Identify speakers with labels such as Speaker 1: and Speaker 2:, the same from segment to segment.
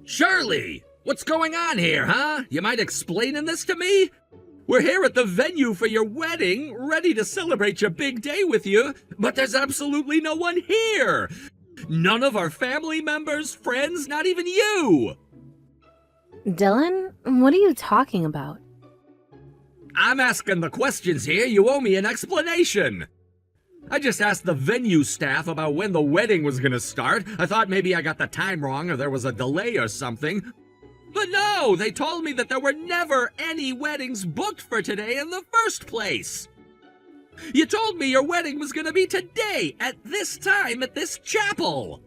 Speaker 1: Shirley, what's going on here, huh? You mind explaining this to me? We're here at the venue for your wedding, ready to celebrate your big day with you, but there's absolutely no one here. None of our family members, friends, not even you.
Speaker 2: Dylan, what are you talking about?
Speaker 1: I'm asking the questions here. You owe me an explanation. I just asked the venue staff about when the wedding was gonna start. I thought maybe I got the time wrong or there was a delay or something. But no, they told me that there were never any weddings booked for today in the first place. You told me your wedding was gonna be today, at this time, at this chapel.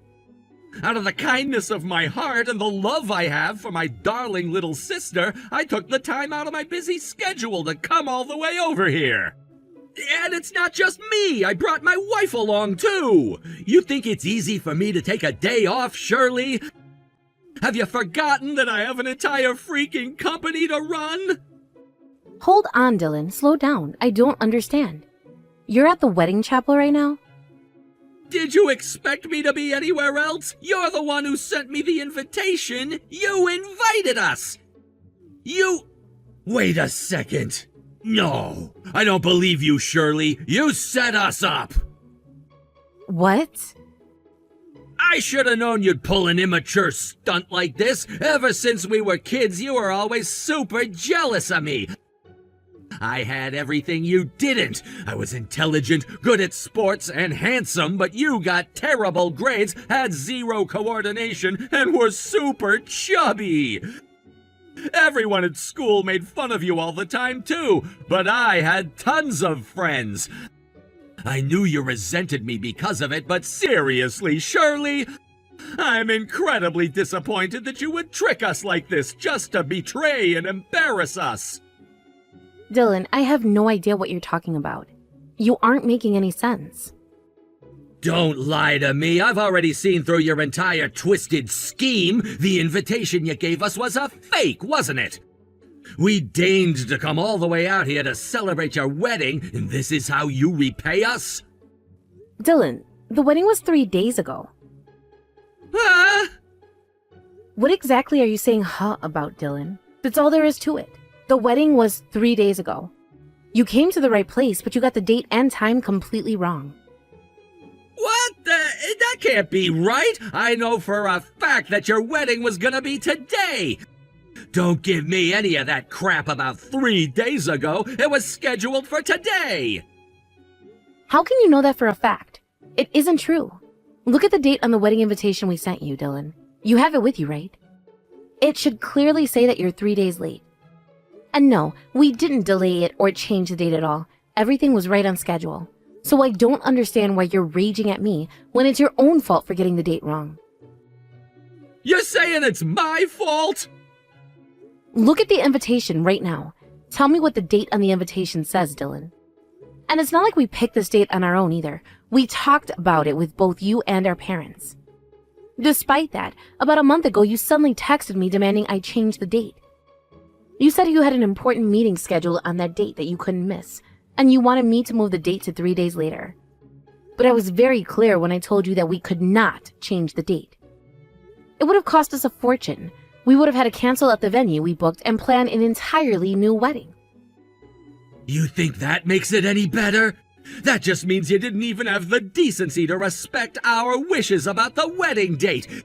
Speaker 1: Out of the kindness of my heart and the love I have for my darling little sister, I took the time out of my busy schedule to come all the way over here. And it's not just me, I brought my wife along too. You think it's easy for me to take a day off, Shirley? Have you forgotten that I have an entire freaking company to run?
Speaker 2: Hold on, Dylan. Slow down. I don't understand. You're at the wedding chapel right now?
Speaker 1: Did you expect me to be anywhere else? You're the one who sent me the invitation. You invited us. Wait a second. No, I don't believe you, Shirley. You set us up.
Speaker 2: What?
Speaker 1: I should have known you'd pull an immature stunt like this. Ever since we were kids, you were always super jealous of me. I had everything you didn't. I was intelligent, good at sports, and handsome, but you got terrible grades, had zero coordination, and were super chubby. Everyone at school made fun of you all the time, too, but I had tons of friends. I knew you resented me because of it, but seriously, Shirley, I'm incredibly disappointed that you would trick us like this just to betray and embarrass us.
Speaker 2: Dylan, I have no idea what you're talking about. You aren't making any sense.
Speaker 1: Don't lie to me. I've already seen through your entire twisted scheme. The invitation you gave us was a fake, wasn't it? We deigned to come all the way out here to celebrate your wedding, and this is how you repay us?
Speaker 2: Dylan, the wedding was 3 days ago.
Speaker 1: Huh?
Speaker 2: What exactly are you saying about, Dylan? That's all there is to it. The wedding was 3 days ago. You came to the right place, but you got the date and time completely wrong.
Speaker 1: What the? That can't be right. I know for a fact that your wedding was gonna be today. Don't give me any of that crap about 3 days ago. It was scheduled for today.
Speaker 2: How can you know that for a fact? It isn't true. Look at the date on the wedding invitation we sent you, Dylan. You have it with you, right? It should clearly say that you're 3 days late. And no, we didn't delay it or change the date at all. Everything was right on schedule. So I don't understand why you're raging at me when it's your own fault for getting the date wrong.
Speaker 1: You're saying it's my fault?
Speaker 2: Look at the invitation right now. Tell me what the date on the invitation says, Dylan. And it's not like we picked this date on our own either. We talked about it with both you and our parents. Despite that, about a month ago you suddenly texted me demanding I change the date. You said you had an important meeting scheduled on that date that you couldn't miss, and you wanted me to move the date to 3 days later. But I was very clear when I told you that we could not change the date. It would have cost us a fortune. We would have had to cancel at the venue we booked and plan an entirely new wedding.
Speaker 1: You think that makes it any better? That just means you didn't even have the decency to respect our wishes about the wedding date.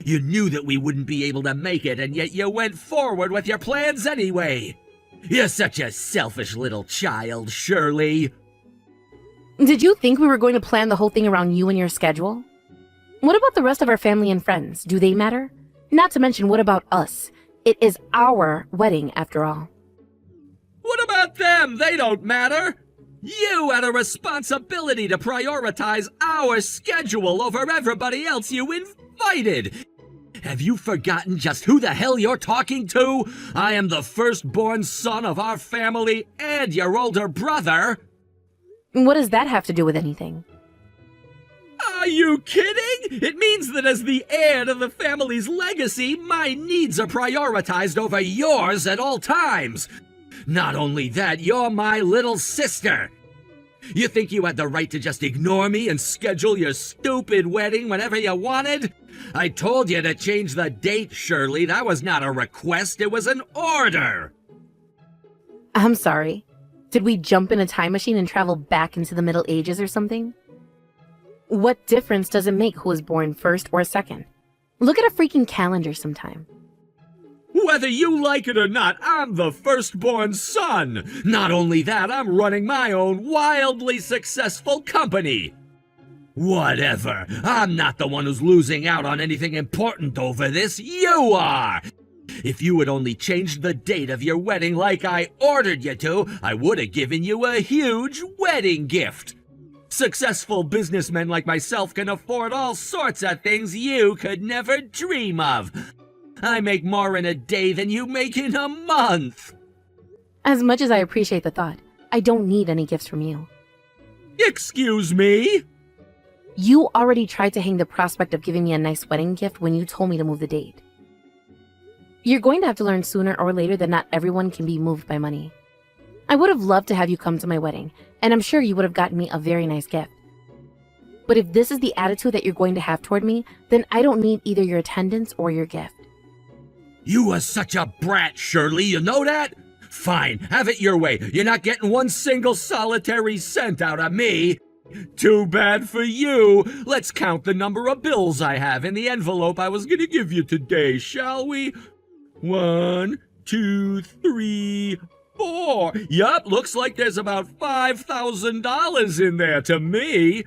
Speaker 1: You knew that we wouldn't be able to make it, and yet you went forward with your plans anyway. You're such a selfish little child, Shirley.
Speaker 2: Did you think we were going to plan the whole thing around you and your schedule? What about the rest of our family and friends? Do they matter? Not to mention, what about us? It is our wedding, after all.
Speaker 1: What about them? They don't matter. You had a responsibility to prioritize our schedule over everybody else you invited. Have you forgotten just who the hell you're talking to? I am the firstborn son of our family and your older brother.
Speaker 2: What does that have to do with anything?
Speaker 1: Are you kidding? It means that as the heir to the family's legacy, my needs are prioritized over yours at all times. Not only that, you're my little sister. You think you had the right to just ignore me and schedule your stupid wedding whenever you wanted? I told you to change the date, Shirley. That was not a request, it was an order.
Speaker 2: I'm sorry. Did we jump in a time machine and travel back into the Middle Ages or something? What difference does it make who was born first or second? Look at a freaking calendar sometime.
Speaker 1: Whether you like it or not, I'm the firstborn son. Not only that, I'm running my own wildly successful company. Whatever. I'm not the one who's losing out on anything important over this. You are. If you had only changed the date of your wedding like I ordered you to, I would have given you a huge wedding gift. Successful businessmen like myself can afford all sorts of things you could never dream of. I make more in a day than you make in a month.
Speaker 2: As much as I appreciate the thought, I don't need any gifts from you.
Speaker 1: Excuse me?
Speaker 2: You already tried to hang the prospect of giving me a nice wedding gift when you told me to move the date. You're going to have to learn sooner or later that not everyone can be moved by money. I would have loved to have you come to my wedding, and I'm sure you would have gotten me a very nice gift. But if this is the attitude that you're going to have toward me, then I don't need either your attendance or your gift.
Speaker 1: You are such a brat, Shirley, you know that? Fine, have it your way. You're not getting one single solitary cent out of me. Too bad for you. Let's count the number of bills I have in the envelope I was gonna give you today, shall we? 1, 2, 3, 4. Yup, looks like there's about $5,000 in there to me.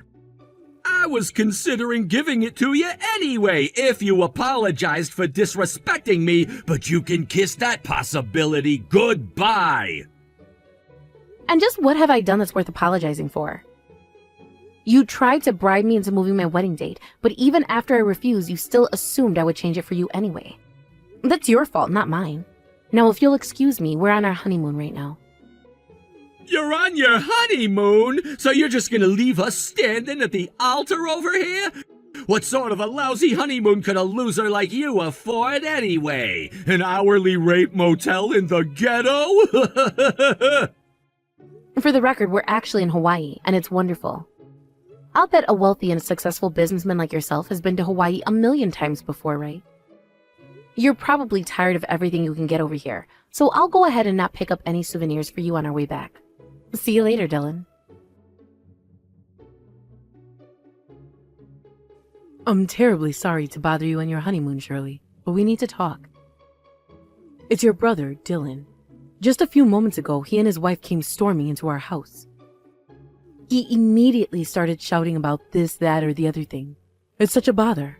Speaker 1: I was considering giving it to you anyway if you apologized for disrespecting me, but you can kiss that possibility goodbye.
Speaker 2: And just what have I done that's worth apologizing for? You tried to bribe me into moving my wedding date, but even after I refused, you still assumed I would change it for you anyway. That's your fault, not mine. Now, if you'll excuse me, we're on our honeymoon right now.
Speaker 1: You're on your honeymoon? So you're just gonna leave us standing at the altar over here? What sort of a lousy honeymoon could a loser like you afford anyway? An hourly rate motel in the ghetto?
Speaker 2: For the record, we're actually in Hawaii, and it's wonderful. I'll bet a wealthy and successful businessman like yourself has been to Hawaii a million times before, right? You're probably tired of everything you can get over here, so I'll go ahead and not pick up any souvenirs for you on our way back. See you later, Dylan.
Speaker 3: I'm terribly sorry to bother you on your honeymoon, Shirley, but we need to talk. It's your brother, Dylan. Just a few moments ago, he and his wife came storming into our house. He immediately started shouting about this, that, or the other thing. It's such a bother.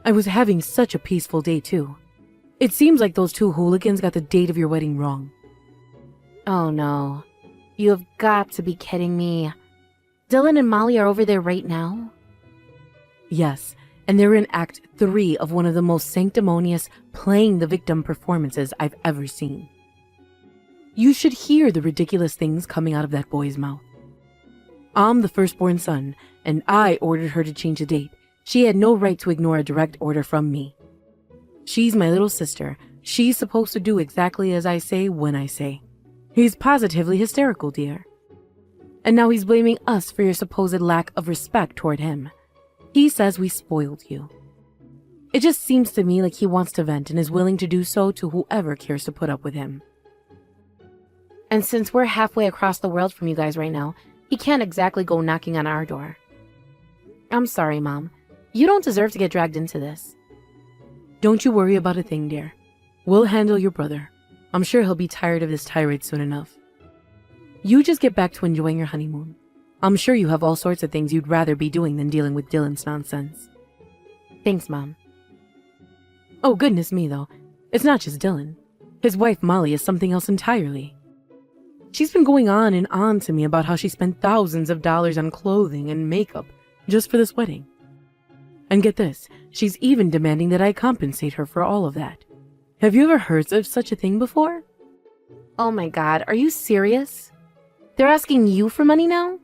Speaker 3: I was having such a peaceful day, too. It seems like those two hooligans got the date of your wedding wrong.
Speaker 2: Oh no. You have got to be kidding me. Dylan and Molly are over there right now?
Speaker 3: Yes, and they're in Act 3 of one of the most sanctimonious playing the victim performances I've ever seen. You should hear the ridiculous things coming out of that boy's mouth. I'm the firstborn son, and I ordered her to change the date. She had no right to ignore a direct order from me. She's my little sister. She's supposed to do exactly as I say when I say. He's positively hysterical, dear. And now he's blaming us for your supposed lack of respect toward him. He says we spoiled you. It just seems to me like he wants to vent and is willing to do so to whoever cares to put up with him.
Speaker 2: And since we're halfway across the world from you guys right now, he can't exactly go knocking on our door. I'm sorry, Mom. You don't deserve to get dragged into this.
Speaker 3: Don't you worry about a thing, dear. We'll handle your brother. I'm sure he'll be tired of this tirade soon enough. You just get back to enjoying your honeymoon. I'm sure you have all sorts of things you'd rather be doing than dealing with Dylan's nonsense.
Speaker 2: Thanks, Mom.
Speaker 3: Oh, goodness me, though. It's not just Dylan. His wife, Molly, is something else entirely. She's been going on and on to me about how she spent thousands of dollars on clothing and makeup just for this wedding. And get this, she's even demanding that I compensate her for all of that. Have you ever heard of such a thing before?
Speaker 2: Oh my God, are you serious? They're asking you for money now?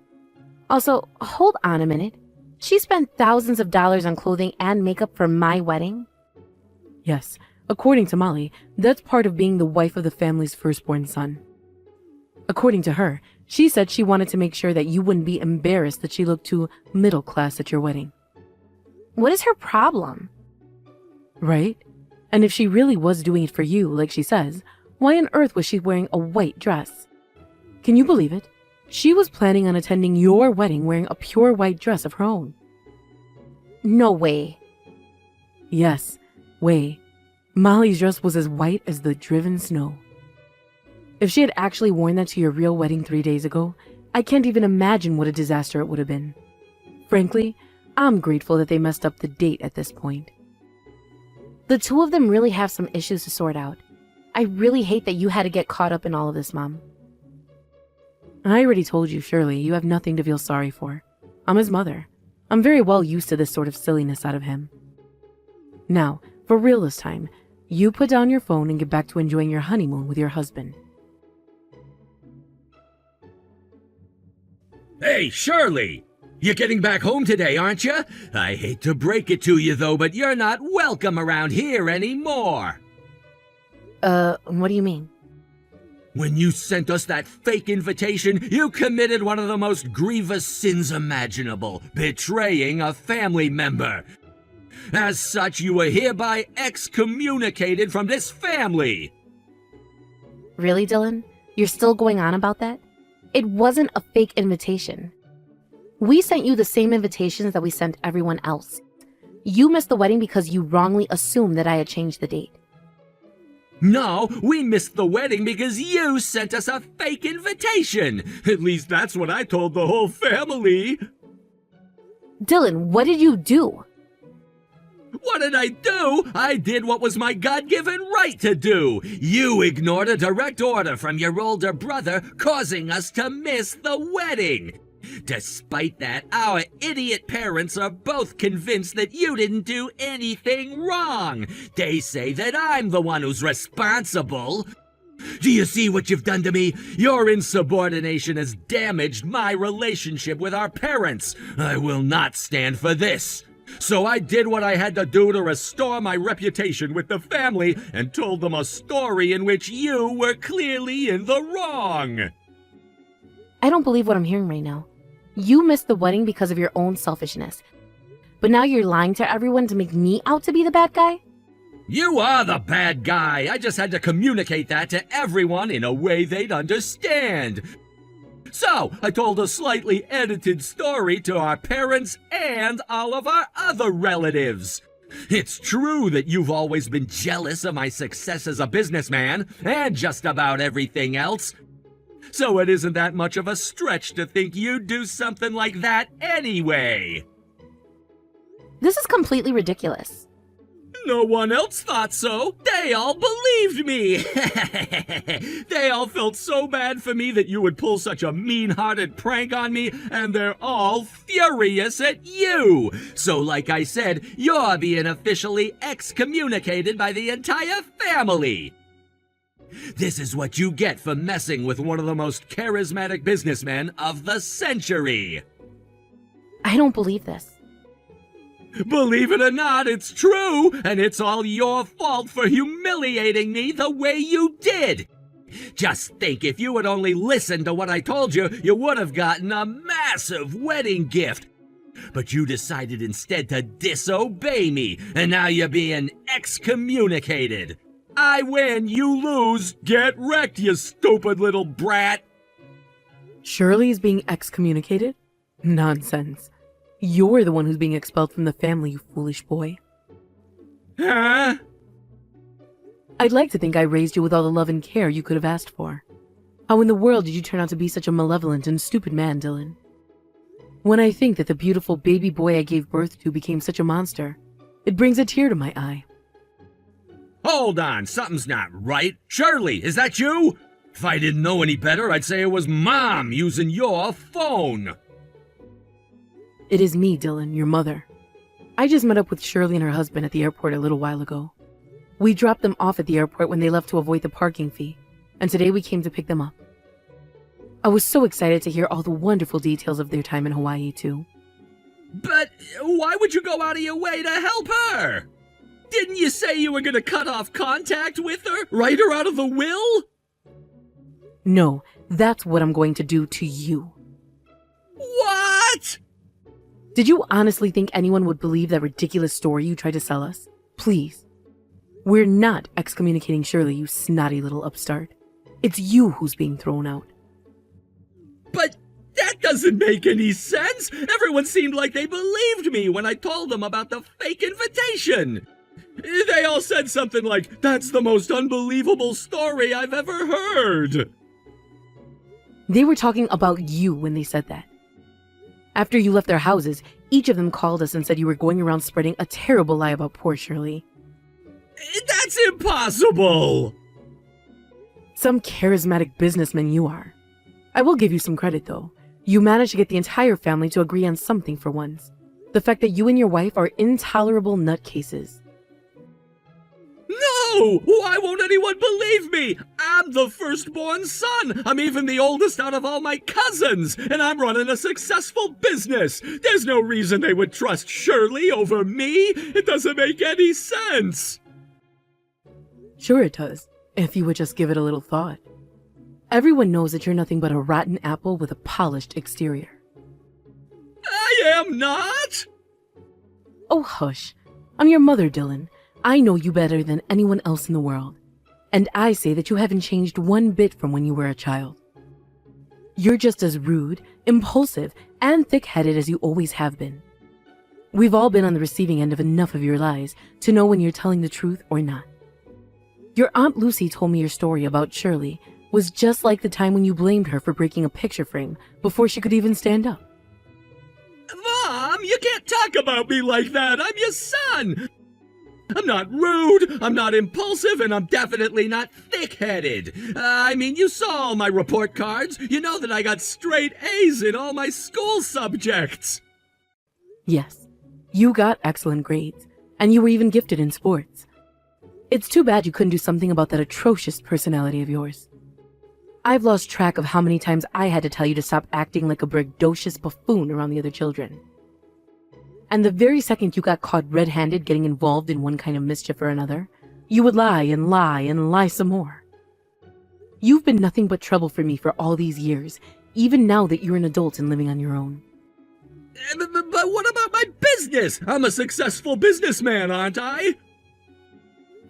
Speaker 2: Also, hold on a minute. She spent thousands of dollars on clothing and makeup for my wedding?
Speaker 3: Yes, according to Molly, that's part of being the wife of the family's firstborn son. According to her, she said she wanted to make sure that you wouldn't be embarrassed that she looked too middle class at your wedding.
Speaker 2: What is her problem?
Speaker 3: Right? And if she really was doing it for you, like she says, why on earth was she wearing a white dress? Can you believe it? She was planning on attending your wedding wearing a pure white dress of her own.
Speaker 2: No way.
Speaker 3: Yes, way. Molly's dress was as white as the driven snow. If she had actually worn that to your real wedding 3 days ago, I can't even imagine what a disaster it would have been. Frankly, I'm grateful that they messed up the date at this point.
Speaker 2: The two of them really have some issues to sort out. I really hate that you had to get caught up in all of this, Mom.
Speaker 3: I already told you, Shirley, you have nothing to feel sorry for. I'm his mother. I'm very well used to this sort of silliness out of him. Now, for real this time, you put down your phone and get back to enjoying your honeymoon with your husband.
Speaker 1: Hey, Shirley! You're getting back home today, aren't you? I hate to break it to you, though, but you're not welcome around here anymore.
Speaker 2: What do you mean?
Speaker 1: When you sent us that fake invitation, you committed one of the most grievous sins imaginable, betraying a family member. As such, you were hereby excommunicated from this family.
Speaker 2: Really, Dylan? You're still going on about that? It wasn't a fake invitation. We sent you the same invitations that we sent everyone else. You missed the wedding because you wrongly assumed that I had changed the date.
Speaker 1: No, we missed the wedding because you sent us a fake invitation. At least that's what I told the whole family.
Speaker 2: Dylan, what did you do?
Speaker 1: What did I do? I did what was my God-given right to do. You ignored a direct order from your older brother, causing us to miss the wedding. Despite that, our idiot parents are both convinced that you didn't do anything wrong. They say that I'm the one who's responsible. Do you see what you've done to me? Your insubordination has damaged my relationship with our parents. I will not stand for this. So I did what I had to do to restore my reputation with the family and told them a story in which you were clearly in the wrong.
Speaker 2: I don't believe what I'm hearing right now. You missed the wedding because of your own selfishness. But now you're lying to everyone to make me out to be the bad guy?
Speaker 1: You are the bad guy. I just had to communicate that to everyone in a way they'd understand. So, I told a slightly edited story to our parents and all of our other relatives. It's true that you've always been jealous of my success as a businessman and just about everything else. So it isn't that much of a stretch to think you'd do something like that anyway.
Speaker 2: This is completely ridiculous.
Speaker 1: No one else thought so. They all believed me. They all felt so bad for me that you would pull such a mean-hearted prank on me, and they're all furious at you. So like I said, you're being officially excommunicated by the entire family. This is what you get for messing with one of the most charismatic businessmen of the century.
Speaker 2: I don't believe this.
Speaker 1: Believe it or not, it's true, and it's all your fault for humiliating me the way you did. Just think, if you had only listened to what I told you, you would have gotten a massive wedding gift. But you decided instead to disobey me, and now you're being excommunicated. I win, you lose. Get wrecked, you stupid little brat.
Speaker 3: Shirley is being excommunicated? Nonsense. You're the one who's being expelled from the family, you foolish boy.
Speaker 1: Huh?
Speaker 3: I'd like to think I raised you with all the love and care you could have asked for. How in the world did you turn out to be such a malevolent and stupid man, Dylan? When I think that the beautiful baby boy I gave birth to became such a monster, it brings a tear to my eye.
Speaker 1: Hold on, something's not right. Shirley, is that you? If I didn't know any better, I'd say it was Mom using your phone.
Speaker 3: It is me, Dylan, your mother. I just met up with Shirley and her husband at the airport a little while ago. We dropped them off at the airport when they left to avoid the parking fee, and today we came to pick them up. I was so excited to hear all the wonderful details of their time in Hawaii, too.
Speaker 1: But why would you go out of your way to help her? Didn't you say you were going to cut off contact with her? Write her out of the will?
Speaker 3: No, That's what I'm going to do to you.
Speaker 1: What?
Speaker 3: Did you honestly think anyone would believe that ridiculous story you tried to sell us? Please. We're not excommunicating Shirley, you snotty little upstart. It's you who's being thrown out.
Speaker 1: But that doesn't make any sense. Everyone seemed like they believed me when I told them about the fake invitation. They all said something like, "That's the most unbelievable story I've ever heard."
Speaker 3: They were talking about you when they said that. After you left their houses, each of them called us and said you were going around spreading a terrible lie about poor Shirley.
Speaker 1: That's impossible!
Speaker 3: Some charismatic businessman you are. I will give you some credit, though. You managed to get the entire family to agree on something for once. The fact that you and your wife are intolerable nutcases.
Speaker 1: No! Why won't anyone believe me? I'm the firstborn son. I'm even the oldest out of all my cousins, and I'm running a successful business. There's no reason they would trust Shirley over me. It doesn't make any sense.
Speaker 3: Sure it does, if you would just give it a little thought. Everyone knows that you're nothing but a rotten apple with a polished exterior.
Speaker 1: I am not!
Speaker 3: Oh, hush. I'm your mother, Dylan. I know you better than anyone else in the world. And I say that you haven't changed one bit from when you were a child. You're just as rude, impulsive, and thick-headed as you always have been. We've all been on the receiving end of enough of your lies to know when you're telling the truth or not. Your Aunt Lucy told me your story about Shirley was just like the time when you blamed her for breaking a picture frame before she could even stand up.
Speaker 1: Mom, you can't talk about me like that. I'm your son. I'm not rude, I'm not impulsive, and I'm definitely not thick-headed. I mean, you saw all my report cards. You know that I got straight A's in all my school subjects.
Speaker 3: Yes, you got excellent grades, and you were even gifted in sports. It's too bad you couldn't do something about that atrocious personality of yours. I've lost track of how many times I had to tell you to stop acting like a braggadocious buffoon around the other children. And the very second you got caught red-handed getting involved in one kind of mischief or another, you would lie and lie and lie some more. You've been nothing but trouble for me for all these years, even now that you're an adult and living on your own.
Speaker 1: But what about my business? I'm a successful businessman, aren't I?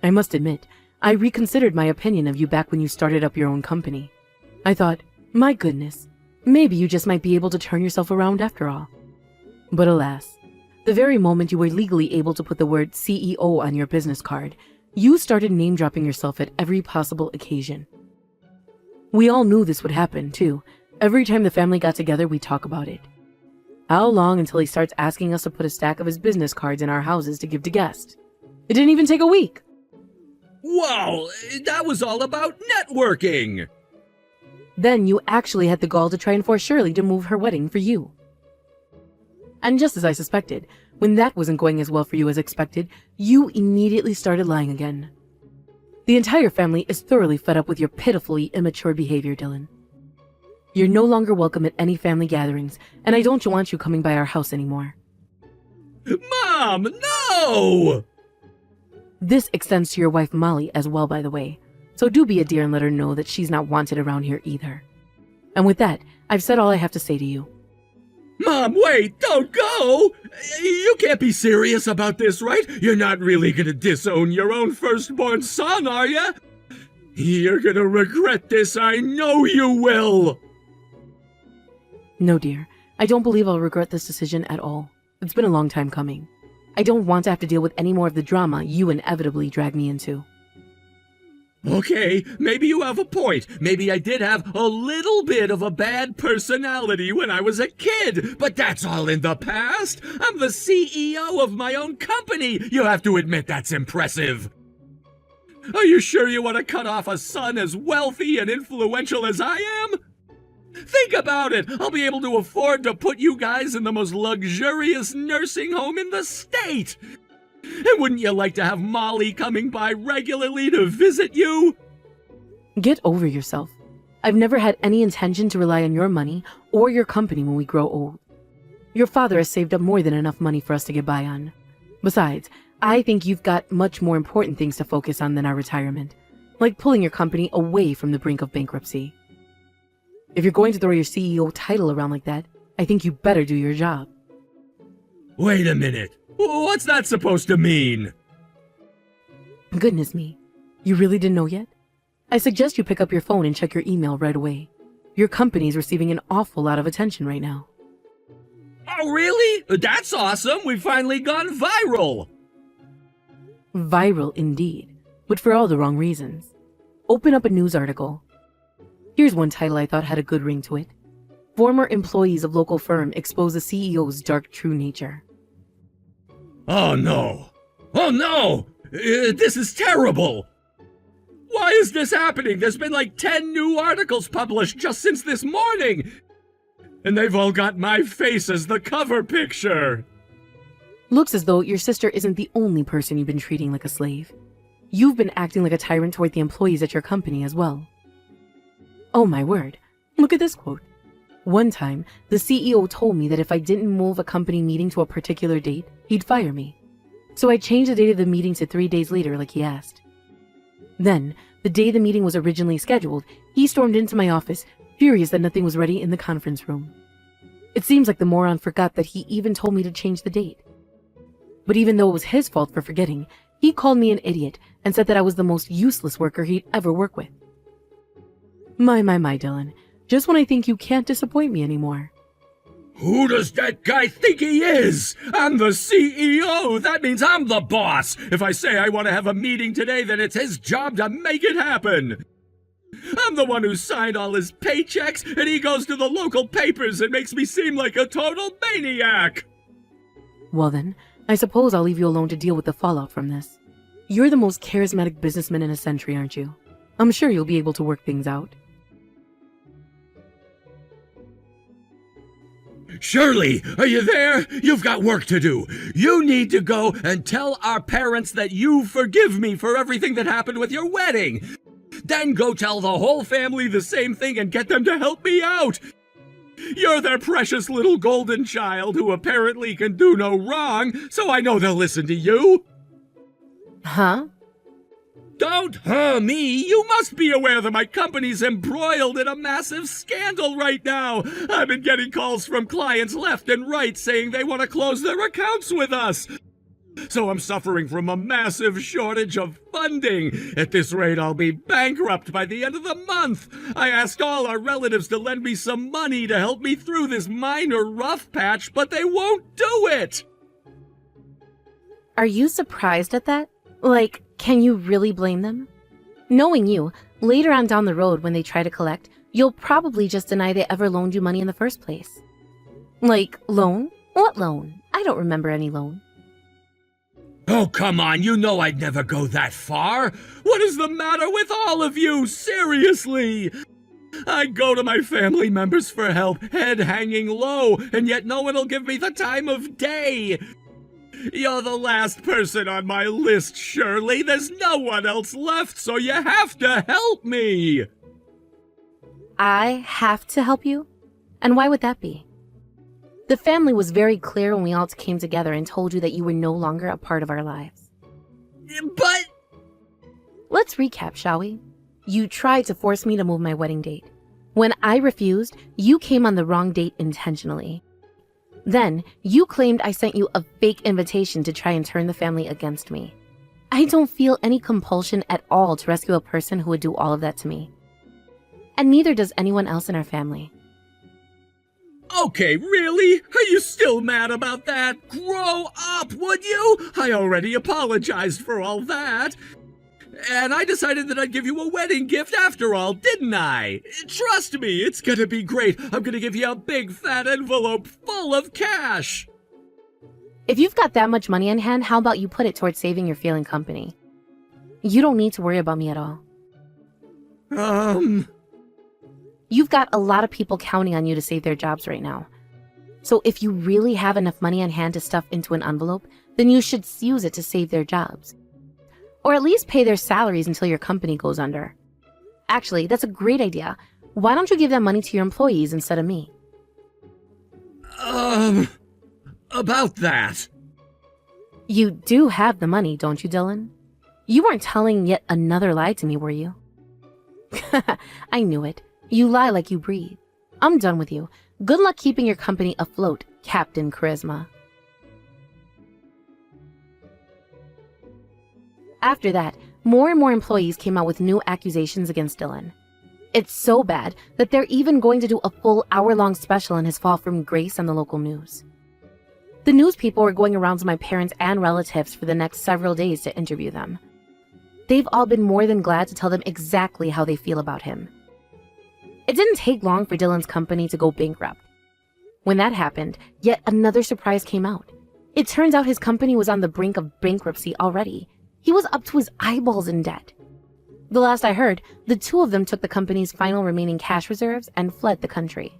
Speaker 3: I must admit, I reconsidered my opinion of you back when you started up your own company. I thought, my goodness, maybe you just might be able to turn yourself around after all. But alas, the very moment you were legally able to put the word CEO on your business card, you started name-dropping yourself at every possible occasion. We all knew this would happen, too. Every time the family got together, we'd talk about it. How long until he starts asking us to put a stack of his business cards in our houses to give to guests? It didn't even take a week.
Speaker 1: Whoa, that was all about networking.
Speaker 3: Then you actually had the gall to try and force Shirley to move her wedding for you. And just as I suspected, when that wasn't going as well for you as expected, you immediately started lying again. The entire family is thoroughly fed up with your pitifully immature behavior, Dylan. You're no longer welcome at any family gatherings, and I don't want you coming by our house anymore.
Speaker 1: Mom, no!
Speaker 3: This extends to your wife Molly as well, by the way, so do be a dear and let her know that she's not wanted around here either. And with that, I've said all I have to say to you.
Speaker 1: Mom, wait, don't go! You can't be serious about this, right? You're not really gonna disown your own firstborn son, are you? You're gonna regret this, I know you will!
Speaker 3: No, dear, I don't believe I'll regret this decision at all. It's been a long time coming. I don't want to have to deal with any more of the drama you inevitably drag me into.
Speaker 1: Okay, maybe you have a point. Maybe I did have a little bit of a bad personality when I was a kid, but that's all in the past. I'm the CEO of my own company. You have to admit that's impressive. Are you sure you want to cut off a son as wealthy and influential as I am? Think about it. I'll be able to afford to put you guys in the most luxurious nursing home in the state. And wouldn't you like to have Molly coming by regularly to visit you?
Speaker 3: Get over yourself. I've never had any intention to rely on your money or your company when we grow old. Your father has saved up more than enough money for us to get by on. Besides, I think you've got much more important things to focus on than our retirement, like pulling your company away from the brink of bankruptcy. If you're going to throw your CEO title around like that, I think you better do your job.
Speaker 1: Wait a minute. What's that supposed to mean?
Speaker 3: Goodness me. You really didn't know yet? I suggest you pick up your phone and check your email right away. Your company's receiving an awful lot of attention right now.
Speaker 1: Oh, really? That's awesome. We've finally gone viral.
Speaker 3: Viral indeed, but for all the wrong reasons. Open up a news article. Here's one title I thought had a good ring to it. Former employees of local firm expose the CEO's dark true nature.
Speaker 1: Oh no! Oh no! This is terrible! Why is this happening? There's been like 10 new articles published just since this morning! And they've all got my face as the cover picture!
Speaker 3: Looks as though your sister isn't the only person you've been treating like a slave. You've been acting like a tyrant toward the employees at your company as well. Oh my word, look at this quote. One time, the CEO told me that if I didn't move a company meeting to a particular date, he'd fire me. So I changed the date of the meeting to 3 days later like he asked. Then, the day the meeting was originally scheduled, he stormed into my office, furious that nothing was ready in the conference room. It seems like the moron forgot that he even told me to change the date. But even though it was his fault for forgetting, he called me an idiot and said that I was the most useless worker he'd ever work with. My, Dylan. Just when I think you can't disappoint me anymore.
Speaker 1: Who does that guy think he is? I'm the CEO! That means I'm the boss! If I say I want to have a meeting today, then it's his job to make it happen! I'm the one who signed all his paychecks, and he goes to the local papers and makes me seem like a total maniac!
Speaker 3: Well then, I suppose I'll leave you alone to deal with the fallout from this. You're the most charismatic businessman in a century, aren't you? I'm sure you'll be able to work things out.
Speaker 1: Shirley, are you there? You've got work to do. You need to go and tell our parents that you forgive me for everything that happened with your wedding. Then go tell the whole family the same thing and get them to help me out. You're their precious little golden child who apparently can do no wrong, so I know they'll listen to you.
Speaker 3: Huh?
Speaker 1: Don't me! You must be aware that my company's embroiled in a massive scandal right now! I've been getting calls from clients left and right saying they want to close their accounts with us! So I'm suffering from a massive shortage of funding. At this rate, I'll be bankrupt by the end of the month. I asked all our relatives to lend me some money to help me through this minor rough patch, but they won't do it!
Speaker 2: Are you surprised at that? Like, can you really blame them? Knowing you, later on down the road when they try to collect, you'll probably just deny they ever loaned you money in the first place. Like, loan? What loan? I don't remember any loan.
Speaker 1: Oh, come on, you know I'd never go that far. What is the matter with all of you? Seriously? I go to my family members for help, head hanging low, and yet no one will give me the time of day. You're the last person on my list, Shirley. There's no one else left, so you have to help me.
Speaker 2: I have to help you? And why would that be? The family was very clear when we all came together and told you that you were no longer a part of our lives.
Speaker 1: But...
Speaker 2: Let's recap, shall we? You tried to force me to move my wedding date. When I refused, you came on the wrong date intentionally. Then, you claimed I sent you a fake invitation to try and turn the family against me. I don't feel any compulsion at all to rescue a person who would do all of that to me. And neither does anyone else in our family.
Speaker 1: Okay, really? Are you still mad about that? Grow up, would you? I already apologized for all that. And I decided that I'd give you a wedding gift after all, didn't I? Trust me, it's gonna be great. I'm gonna give you a big fat envelope full of cash.
Speaker 2: If you've got that much money in hand, how about you put it towards saving your failing company? You don't need to worry about me at all. You've got a lot of people counting on you to save their jobs right now. So if you really have enough money on hand to stuff into an envelope, then you should use it to save their jobs. Or at least pay their salaries until your company goes under. Actually, that's a great idea. Why don't you give that money to your employees instead of me?
Speaker 1: About that.
Speaker 2: You do have the money, don't you, Dylan? You weren't telling yet another lie to me, were you? I knew it. You lie like you breathe. I'm done with you. Good luck keeping your company afloat, Captain Charisma. After that, more and more employees came out with new accusations against Dylan. It's so bad that they're even going to do a full hour-long special on his fall from grace on the local news. The news people were going around to my parents and relatives for the next several days to interview them. They've all been more than glad to tell them exactly how they feel about him. It didn't take long for Dylan's company to go bankrupt. When that happened, yet another surprise came out. It turns out his company was on the brink of bankruptcy already. He was up to his eyeballs in debt. The last I heard, the two of them took the company's final remaining cash reserves and fled the country.